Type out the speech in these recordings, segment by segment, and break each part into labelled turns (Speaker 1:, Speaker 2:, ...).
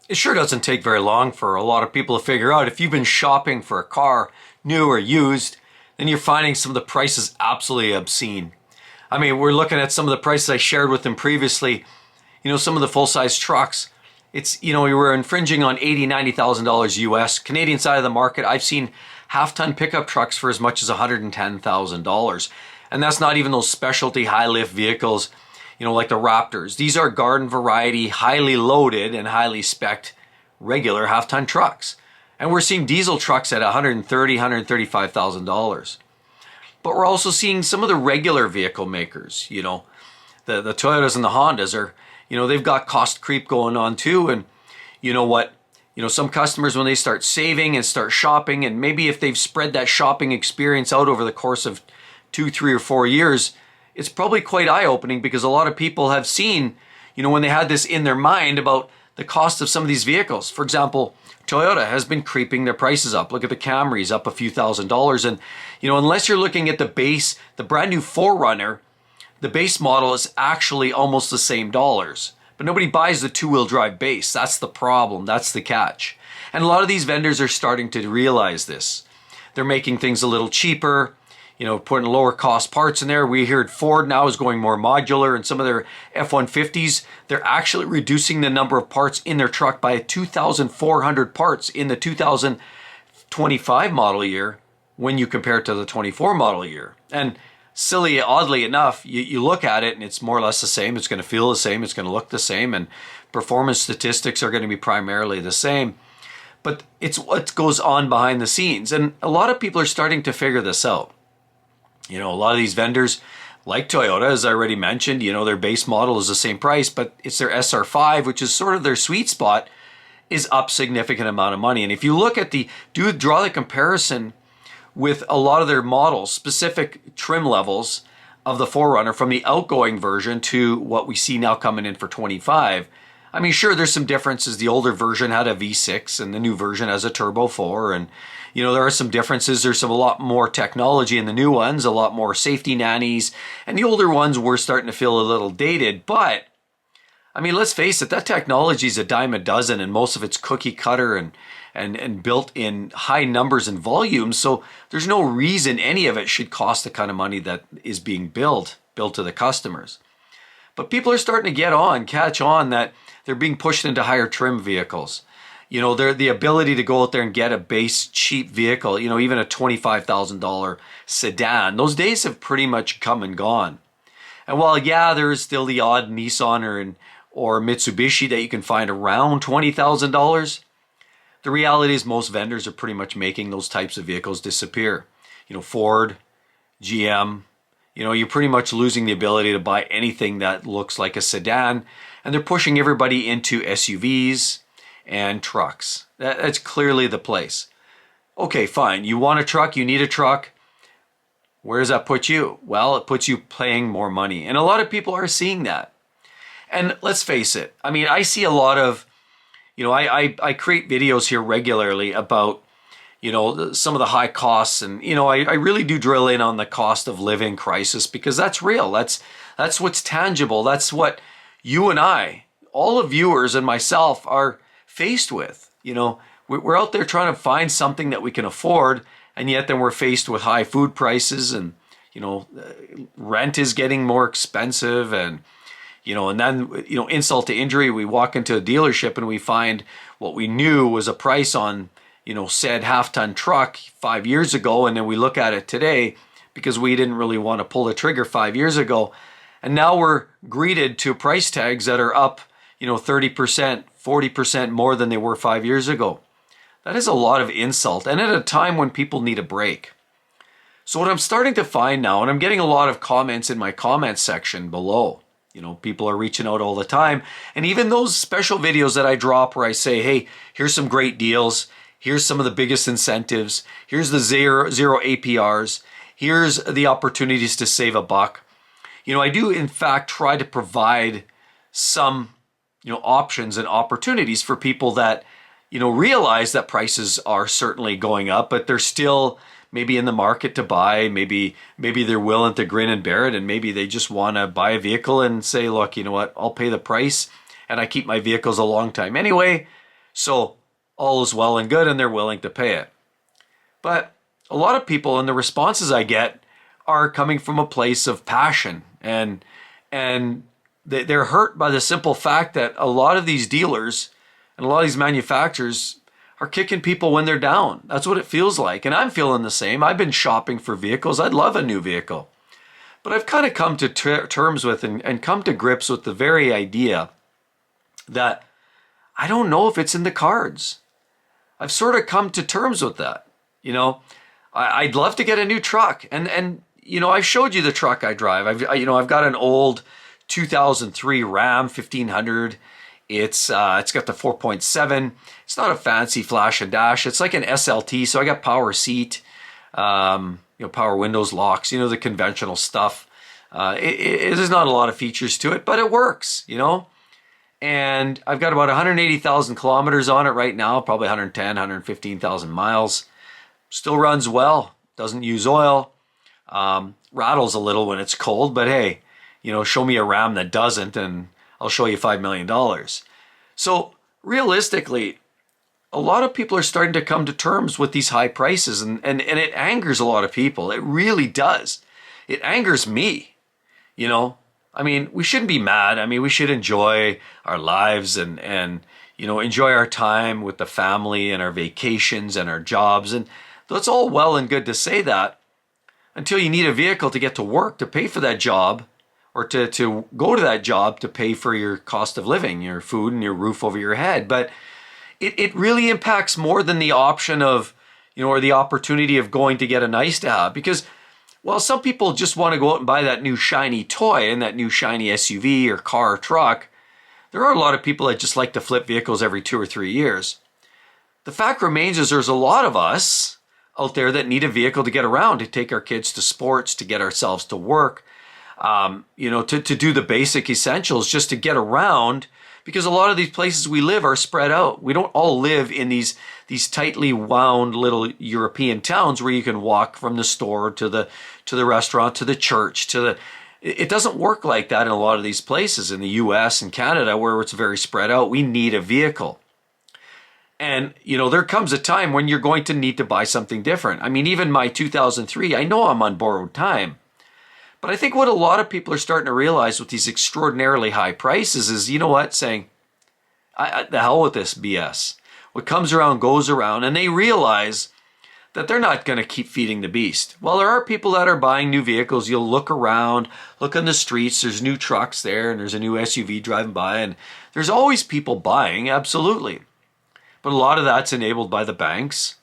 Speaker 1: It sure doesn't take very long for a lot of people to figure out if you've been shopping for a car, new or used, then you're finding some of the prices absolutely obscene. I mean, we're looking at some of the prices I shared with them previously. Some of the full-size trucks. We were infringing on $80,000-$90,000 US. Canadian side of the market, I've seen half-ton pickup trucks for as much as $110,000. And that's not even those specialty high-lift vehicles, like the Raptors. These are garden variety, highly loaded and highly spec'd regular half-ton trucks. And we're seeing diesel trucks at $130,000, $135,000. But we're also seeing some of the regular vehicle makers, the Toyotas and the Hondas are, they've got cost creep going on too. And you know what? Some customers, when they start saving and start shopping, and maybe if they've spread that shopping experience out over the course of 2, 3, or 4 years, it's probably quite eye-opening because a lot of people have seen, when they had this in their mind about the cost of some of these vehicles. For example, Toyota has been creeping their prices up. Look at the Camrys, up a few $1,000s. And, unless you're looking at the base, the brand new 4Runner, the base model is actually almost the same dollars. But nobody buys the two-wheel drive base. That's the problem. That's the catch. And a lot of these vendors are starting to realize this. They're making things a little cheaper, putting lower cost parts in there. We heard Ford now is going more modular, and some of their F-150s, they're actually reducing the number of parts in their truck by 2,400 parts in the 2025 model year when you compare it to the 24 model year. And oddly enough, you look at it and it's more or less the same. It's going to feel the same. It's going to look the same. And performance statistics are going to be primarily the same. But it's what goes on behind the scenes. And a lot of people are starting to figure this out. A lot of these vendors, like Toyota, as I already mentioned, their base model is the same price, but it's their SR5, which is sort of their sweet spot, is up significant amount of money. And if you look at draw the comparison with a lot of their models, specific trim levels of the 4Runner from the outgoing version to what we see now coming in for 25. I mean, sure, there's some differences. The older version had a V6 and the new version has a Turbo 4. And, there are some differences. There's a lot more technology in the new ones, a lot more safety nannies. And the older ones were starting to feel a little dated. But, I mean, let's face it, that technology is a dime a dozen and most of it's cookie cutter and built in high numbers and volumes. So there's no reason any of it should cost the kind of money that is being billed to the customers. But people are starting to catch on that they're being pushed into higher trim vehicles. They're the ability to go out there and get a base cheap vehicle, even a $25,000 sedan. Those days have pretty much come and gone. And while, there is still the odd Nissan or Mitsubishi that you can find around $20,000, the reality is most vendors are pretty much making those types of vehicles disappear. Ford, GM, you're pretty much losing the ability to buy anything that looks like a sedan. And they're pushing everybody into SUVs and trucks. That's clearly the place. Okay, fine. You want a truck, you need a truck. Where does that put you? Well, it puts you paying more money. And a lot of people are seeing that. And let's face it. I mean, I see a lot of, I create videos here regularly about, some of the high costs. And, I really do drill in on the cost of living crisis because that's real. That's what's tangible. That's what you and I, all the viewers and myself are faced with. We're out there trying to find something that we can afford, and yet then we're faced with high food prices and, rent is getting more expensive and then, insult to injury, we walk into a dealership and we find what we knew was a price on, said half-ton truck 5 years ago. And then we look at it today because we didn't really want to pull the trigger 5 years ago. And now we're greeted to price tags that are up, 30%, 40% more than they were 5 years ago. That is a lot of insult. And at a time when people need a break. So what I'm starting to find now, and I'm getting a lot of comments in my comments section below, people are reaching out all the time. And even those special videos that I drop where I say, hey, here's some great deals. Here's some of the biggest incentives. Here's the zero APRs. Here's the opportunities to save a buck. I do in fact try to provide some, options and opportunities for people that, realize that prices are certainly going up, but they're still maybe in the market to buy. Maybe they're willing to grin and bear it, and maybe they just want to buy a vehicle and say, look, you know what, I'll pay the price and I keep my vehicles a long time anyway. So all is well and good and they're willing to pay it. But a lot of people and the responses I get are coming from a place of passion, and they're hurt by the simple fact that a lot of these dealers and a lot of these manufacturers are kicking people when they're down. That's what it feels like. And I'm feeling the same. I've been shopping for vehicles. I'd love a new vehicle. But I've kind of come to terms with and come to grips with the very idea that I don't know if it's in the cards. I've sort of come to terms with that. You know, I'd love to get a new truck. And you know, I showed you the truck I drive. I've got an old 2003 Ram 1500. It's got the 4.7. It's not a fancy flash and dash. It's like an SLT. So I got power seat, power windows, locks, the conventional stuff. There's not a lot of features to it, but it works, And I've got about 180,000 kilometers on it right now, probably 110, 115,000 miles. Still runs well, doesn't use oil, rattles a little when it's cold, but hey, show me a Ram that doesn't and I'll show you $5 million. So realistically, a lot of people are starting to come to terms with these high prices and it angers a lot of people. It really does. It angers me, I mean, we shouldn't be mad. I mean, we should enjoy our lives and enjoy our time with the family and our vacations and our jobs. And that's all well and good to say that until you need a vehicle to get to work, to pay for that job, or to go to that job to pay for your cost of living, your food and your roof over your head. But it really impacts more than the option of, or the opportunity of going to get a nice to have. Because while some people just want to go out and buy that new shiny toy and that new shiny SUV or car or truck, there are a lot of people that just like to flip vehicles every 2 or 3 years. The fact remains is there's a lot of us out there that need a vehicle to get around, to take our kids to sports, to get ourselves to work, to do the basic essentials, just to get around, because a lot of these places we live are spread out. We don't all live in these tightly wound little European towns where you can walk from the store to the restaurant, to the church, it doesn't work like that in a lot of these places in the US and Canada where it's very spread out. We need a vehicle. And, there comes a time when you're going to need to buy something different. I mean, even my 2003, I know I'm on borrowed time. But I think what a lot of people are starting to realize with these extraordinarily high prices is, saying, the hell with this BS. What comes around goes around. And they realize that they're not going to keep feeding the beast. Well, there are people that are buying new vehicles. You'll look around, look on the streets. There's new trucks there and there's a new SUV driving by. And there's always people buying, absolutely. But a lot of that's enabled by the banks.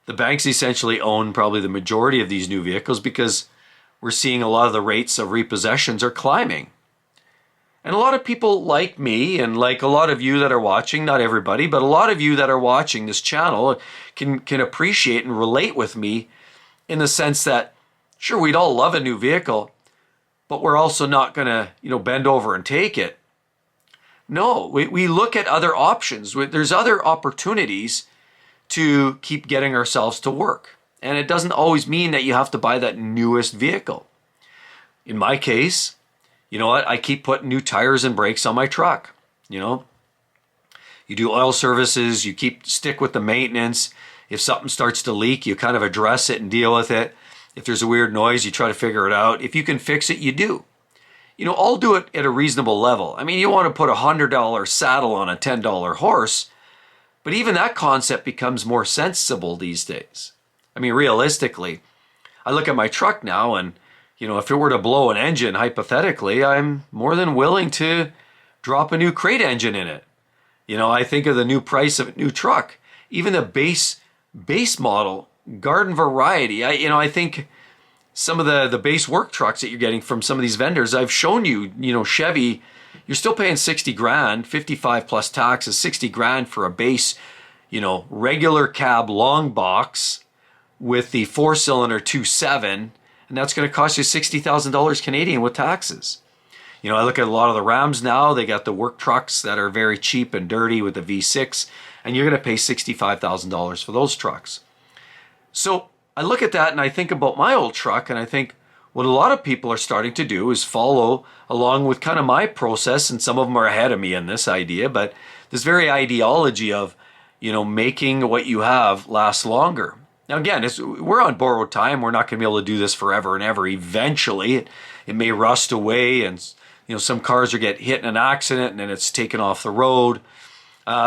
Speaker 1: The banks essentially own probably the majority of these new vehicles because we're seeing a lot of the rates of repossessions are climbing. And a lot of people like me and like a lot of you that are watching, not everybody, but a lot of you that are watching this channel can appreciate and relate with me in the sense that, sure, we'd all love a new vehicle, but we're also not going to, bend over and take it. No, we look at other options. There's other opportunities to keep getting ourselves to work. And it doesn't always mean that you have to buy that newest vehicle. In my case, you know what? I keep putting new tires and brakes on my truck. You do oil services, you stick with the maintenance. If something starts to leak, you kind of address it and deal with it. If there's a weird noise, you try to figure it out. If you can fix it, you do. I'll do it at a reasonable level. I mean, you want to put a $100 saddle on a $10 horse, but even that concept becomes more sensible these days. I mean, realistically, I look at my truck now and, if it were to blow an engine, hypothetically, I'm more than willing to drop a new crate engine in it. I think of the new price of a new truck, even the base model, garden variety. I think some of the base work trucks that you're getting from some of these vendors, I've shown you, Chevy, you're still paying 60 grand, 55 plus taxes, 60 grand for a base, regular cab long box with the 4-cylinder 2.7, and that's going to cost you $60,000 Canadian with taxes. I look at a lot of the Rams now, they got the work trucks that are very cheap and dirty with the V6, and you're going to pay $65,000 for those trucks. So I look at that and I think about my old truck, and I think what a lot of people are starting to do is follow along with kind of my process, and some of them are ahead of me in this idea, but this very ideology of, making what you have last longer. Now, again, we're on borrowed time. We're not going to be able to do this forever and ever. Eventually, it may rust away, and some cars will get hit in an accident and then it's taken off the road.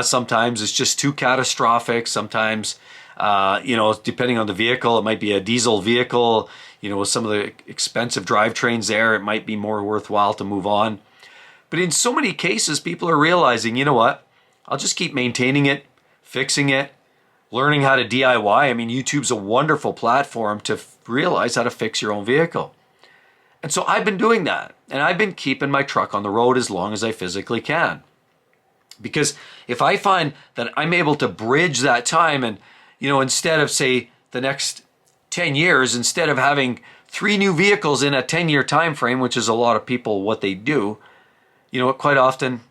Speaker 1: Sometimes it's just too catastrophic. Sometimes, depending on the vehicle, it might be a diesel vehicle. With some of the expensive drivetrains there, it might be more worthwhile to move on. But in so many cases, people are realizing, you know what? I'll just keep maintaining it, fixing it, learning how to DIY. I mean, YouTube's a wonderful platform to realize how to fix your own vehicle. And so I've been doing that. And I've been keeping my truck on the road as long as I physically can. Because if I find that I'm able to bridge that time and, instead of, say, the next 10 years, instead of having 3 new vehicles in a 10-year time frame, which is a lot of people what they do, quite often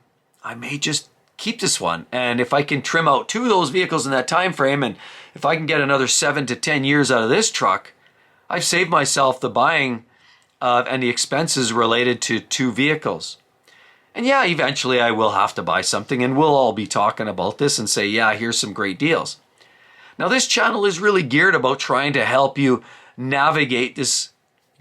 Speaker 1: I may just keep this one. And if I can trim out 2 of those vehicles in that time frame, and if I can get another 7 to 10 years out of this truck, I've saved myself the buying and the expenses related to 2 vehicles. And yeah, eventually I will have to buy something, and we'll all be talking about this and say, yeah, here's some great deals. Now, this channel is really geared about trying to help you navigate this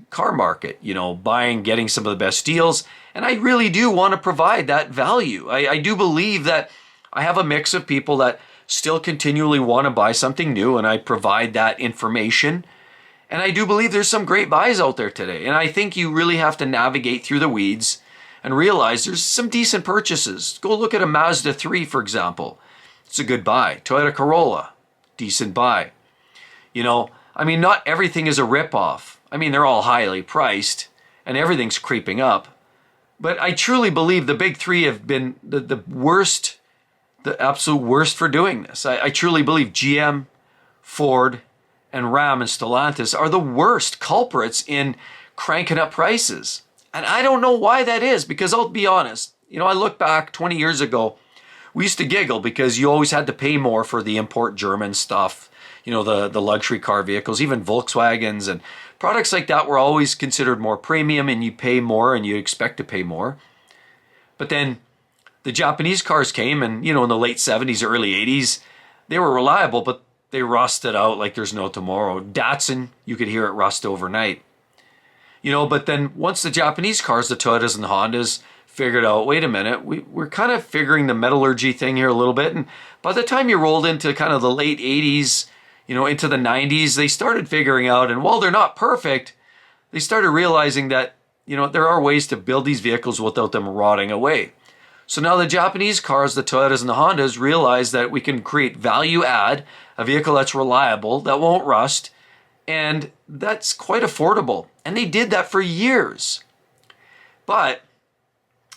Speaker 1: car market, getting some of the best deals. And I really do want to provide that value. I do believe that I have a mix of people that still continually want to buy something new, and I provide that information. And I do believe there's some great buys out there today. And I think you really have to navigate through the weeds and realize there's some decent purchases. Go look at a Mazda 3, for example. It's a good buy. Toyota Corolla, decent buy. Not everything is a ripoff. They're all highly priced and everything's creeping up. But I truly believe the big 3 have been the worst, the absolute worst for doing this. I truly believe GM, Ford, and Ram and Stellantis are the worst culprits in cranking up prices. And I don't know why that is, because I'll be honest, I look back 20 years ago, we used to giggle because you always had to pay more for the import German stuff, the luxury car vehicles, even Volkswagens and products like that were always considered more premium, and you pay more and you expect to pay more. But then the Japanese cars came, and, in the late 70s, early 80s, they were reliable, but they rusted out like there's no tomorrow. Datsun, you could hear it rust overnight. But then once the Japanese cars, the Toyotas and the Hondas, figured out, wait a minute, we're kind of figuring the metallurgy thing here a little bit. And by the time you rolled into kind of the late 80s, into the 90s, they started figuring out, and while they're not perfect, they started realizing that, there are ways to build these vehicles without them rotting away. So now the Japanese cars, the Toyotas and the Hondas, realize that we can create value add, a vehicle that's reliable, that won't rust, and that's quite affordable. And they did that for years. But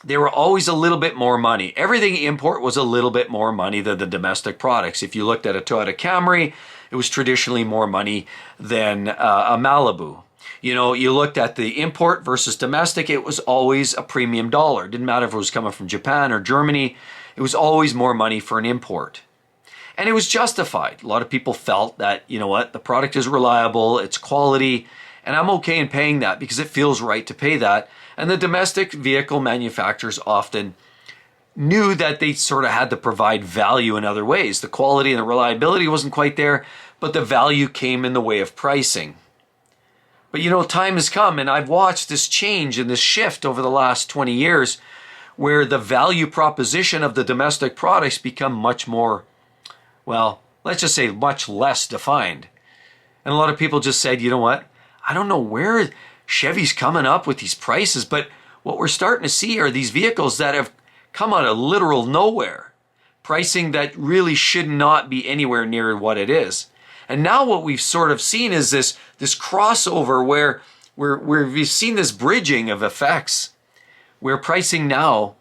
Speaker 1: they were always a little bit more money. Everything import was a little bit more money than the domestic products. If you looked at a Toyota Camry, it was traditionally more money than a Malibu. You looked at the import versus domestic, it was always a premium dollar. It didn't matter if it was coming from Japan or Germany, it was always more money for an import. And it was justified. A lot of people felt that, the product is reliable, it's quality, and I'm okay in paying that because it feels right to pay that. And the domestic vehicle manufacturers often knew that they sort of had to provide value in other ways. The quality and the reliability wasn't quite there, but the value came in the way of pricing. But time has come, and I've watched this change and this shift over the last 20 years where the value proposition of the domestic products become much more, well, let's just say much less defined. And a lot of people just said, you know what? I don't know where Chevy's coming up with these prices, but what we're starting to see are these vehicles that have come out of literal nowhere. Pricing that really should not be anywhere near what it is. And now what we've sort of seen is this crossover where we've seen this bridging of effects where pricing now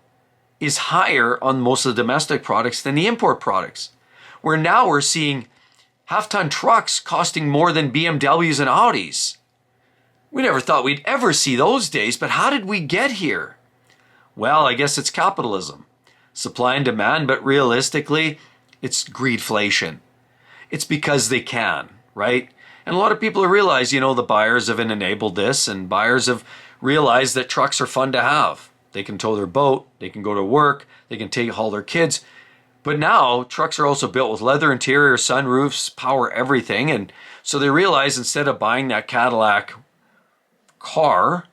Speaker 1: is higher on most of the domestic products than the import products. Where now we're seeing half-ton trucks costing more than BMWs and Audis. We never thought we'd ever see those days, but how did we get here? Well, I guess it's capitalism. Supply and demand, but realistically, it's greedflation. It's because they can, right? And a lot of people have realized, the buyers have enabled this, and buyers have realized that trucks are fun to have. They can tow their boat, they can go to work, they can haul their kids. But now trucks are also built with leather interior, sunroofs, power everything. And so they realize instead of buying that Cadillac car,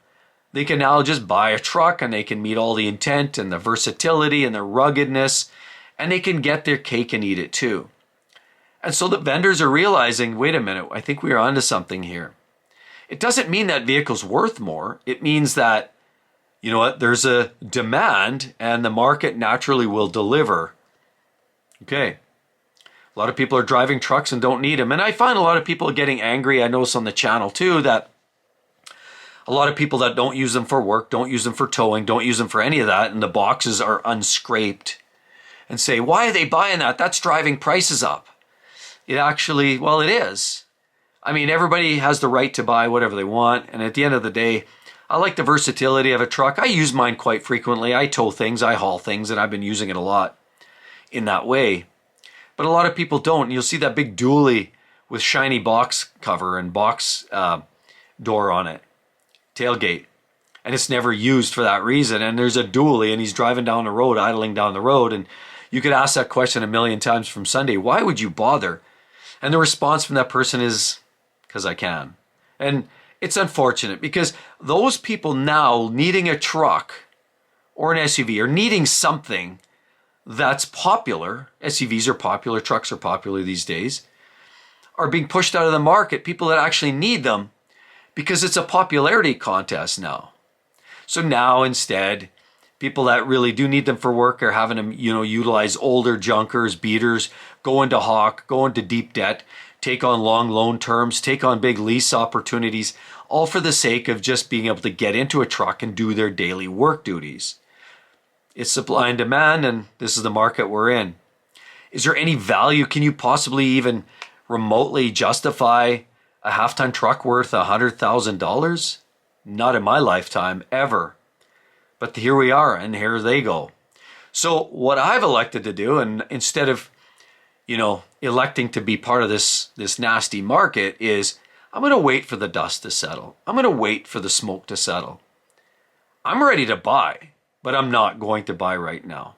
Speaker 1: they can now just buy a truck and they can meet all the intent and the versatility and the ruggedness, and they can get their cake and eat it too. And so the vendors are realizing, wait a minute, I think we are onto something here. It doesn't mean that vehicle's worth more. It means that, you know what, there's a demand and the market naturally will deliver. Okay. A lot of people are driving trucks and don't need them. And I find a lot of people getting angry. I notice on the channel too that a lot of people that don't use them for work, don't use them for towing, don't use them for any of that, and the boxes are unscraped, and say, why are they buying that? That's driving prices up. It actually, well, it is. I mean, everybody has the right to buy whatever they want, and at the end of the day, I like the versatility of a truck. I use mine quite frequently. I tow things, I haul things, and I've been using it a lot in that way. But a lot of people don't. You'll see that big dually with shiny box cover and box door on it, tailgate, and it's never used for that reason. And there's a dually and he's driving down the road, idling down the road, and you could ask that question a million times from Sunday. Why would you bother? And the response from that person is, because I can. And it's unfortunate because those people now needing a truck or an SUV or needing something that's popular, SUVs are popular, trucks are popular these days, are being pushed out of the market, people that actually need them, because it's a popularity contest now. So now instead, people that really do need them for work are having them, utilize older junkers, beaters, go into hawk, go into deep debt, take on long loan terms, take on big lease opportunities, all for the sake of just being able to get into a truck and do their daily work duties. It's supply and demand, and this is the market we're in. Is there any value? Can you possibly even remotely justify a half-ton truck worth $100,000? Not in my lifetime, ever. But here we are, and here they go. So what I've elected to do, and instead of, electing to be part of this nasty market, is I'm going to wait for the dust to settle. I'm going to wait for the smoke to settle. I'm ready to buy, but I'm not going to buy right now.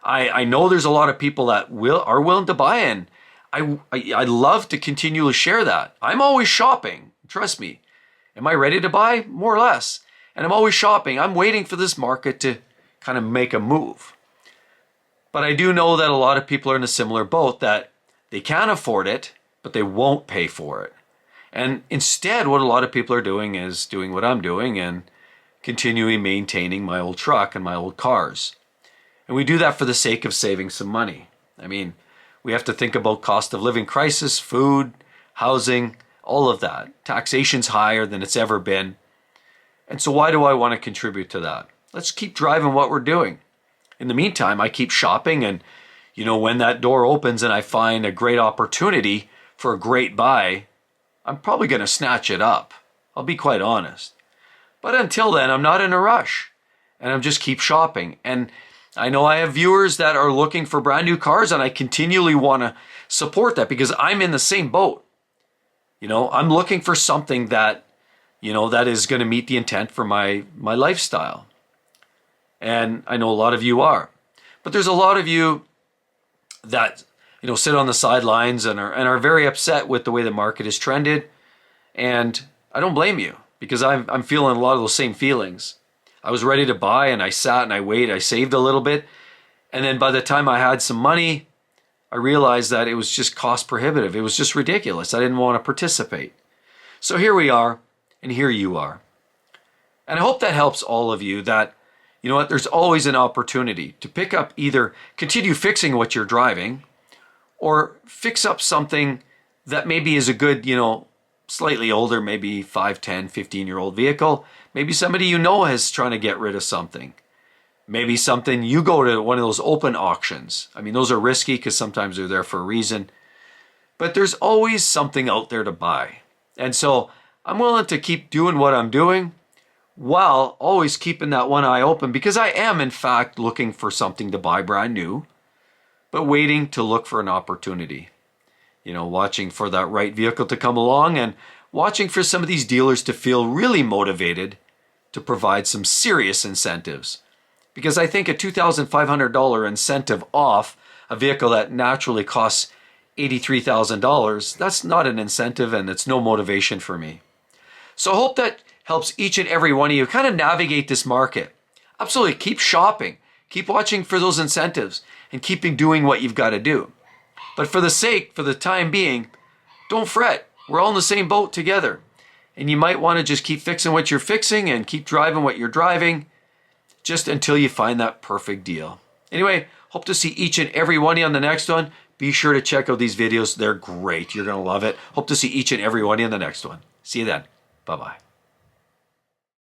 Speaker 1: I know there's a lot of people that are willing to buy, and I love to continually share that. I'm always shopping, trust me. Am I ready to buy? More or less. And I'm always shopping. I'm waiting for this market to kind of make a move. But I do know that a lot of people are in a similar boat, that they can afford it, but they won't pay for it. And instead, what a lot of people are doing is doing what I'm doing and continuing maintaining my old truck and my old cars. And we do that for the sake of saving some money. I mean, we have to think about cost of living crisis, food, housing, all of that. Taxation's higher than it's ever been. And so why do I want to contribute to that? Let's keep driving what we're doing. In the meantime, I keep shopping, and when that door opens and I find a great opportunity for a great buy, I'm probably going to snatch it up. I'll be quite honest. But until then, I'm not in a rush, and I'm just keep shopping. And I know I have viewers that are looking for brand new cars, and I continually want to support that because I'm in the same boat. I'm looking for something that, that is going to meet the intent for my lifestyle. And I know a lot of you are. But there's a lot of you that, sit on the sidelines and are very upset with the way the market has trended. And I don't blame you, because I'm feeling a lot of those same feelings. I was ready to buy, and I sat and I waited. I saved a little bit. And then by the time I had some money, I realized that it was just cost prohibitive. It was just ridiculous. I didn't want to participate. So here we are, and here you are. And I hope that helps all of you, that, there's always an opportunity to pick up, either continue fixing what you're driving, or fix up something that maybe is a good, slightly older, maybe 5, 10, 15-year-old vehicle. Maybe somebody is trying to get rid of something. Maybe something, you go to one of those open auctions. I mean, those are risky because sometimes they're there for a reason. But there's always something out there to buy. And so I'm willing to keep doing what I'm doing while always keeping that one eye open, because I am, in fact, looking for something to buy brand new, but waiting to look for an opportunity. Watching for that right vehicle to come along, and watching for some of these dealers to feel really motivated to provide some serious incentives because I think a $2,500 incentive off a vehicle that naturally costs $83,000, that's not an incentive and it's no motivation for me. So I hope that helps each and every one of you kind of navigate this market. Absolutely, keep shopping, keep watching for those incentives, and keeping doing what you've got to do. But for the time being, don't fret. We're all in the same boat together. And you might want to just keep fixing what you're fixing and keep driving what you're driving just until you find that perfect deal. Anyway, hope to see each and every one of you on the next one. Be sure to check out these videos. They're great. You're going to love it. Hope to see each and every one of you in the next one. See you then. Bye-bye.